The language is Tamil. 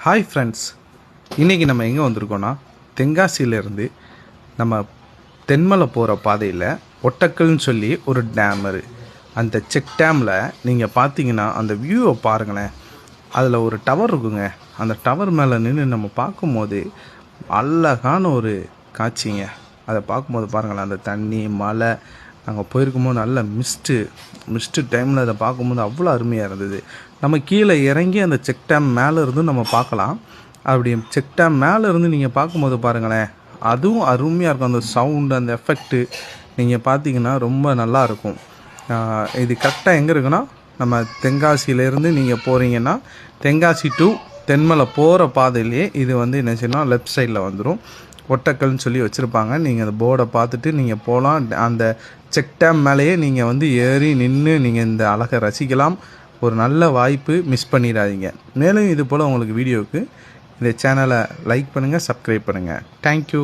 ஹாய் ஃப்ரெண்ட்ஸ், இன்றைக்கி நம்ம எங்கே வந்திருக்கோன்னா தென்காசியிலேருந்து நம்ம தென்மலை போகிற பாதையில் ஒட்டக்கல்னு சொல்லி ஒரு டேமரு. அந்த செக் டேமில் நீங்கள் பார்த்தீங்கன்னா அந்த வியூவை பாருங்களேன். அதில் ஒரு டவர் இருக்குங்க. அந்த டவர் மேலே நின்று நம்ம பார்க்கும்போது அழகான ஒரு காட்சிங்க. அதை பார்க்கும்போது பாருங்களேன், அந்த தண்ணி மலை நாங்கள் போயிருக்கும்போது நல்ல மிஸ்ட்டு டைமில் அதை பார்க்கும்போது அவ்வளோ அருமையாக இருந்தது. நம்ம கீழே இறங்கி அந்த செக் டேம் மேலே இருந்து நம்ம பார்க்கலாம். அப்படி செக் டேம் மேலே இருந்து நீங்கள் பார்க்கும்போது பாருங்களேன், அதுவும் அருமையாக இருக்கும். அந்த சவுண்டு, அந்த எஃபெக்ட்டு நீங்கள் பார்த்தீங்கன்னா ரொம்ப நல்லாயிருக்கும். இது கரெக்டாக எங்கே இருக்குன்னா, நம்ம தென்காசியிலேருந்து நீங்கள் போகிறீங்கன்னா தென்காசி டு தென்மலை போகிற பாதையிலே இது என்ன செய்யணும், லெஃப்ட் சைடில் வந்துடும். ஒட்டக்கல்னு சொல்லி வச்சுருப்பாங்க. நீங்கள் அந்த போர்டை பார்த்துட்டு நீங்கள் போகலாம். அந்த செக் டேம் மேலேயே நீங்கள் ஏறி நின்று நீங்கள் இந்த அழகை ரசிக்கலாம். ஒரு நல்ல வாய்ப்பு, மிஸ் பண்ணிடாதீங்க. மேலும் இது போல் உங்களுக்கு வீடியோவுக்கு இந்த சேனலை லைக் பண்ணுங்கள், சப்ஸ்கிரைப் பண்ணுங்கள். தேங்க்யூ.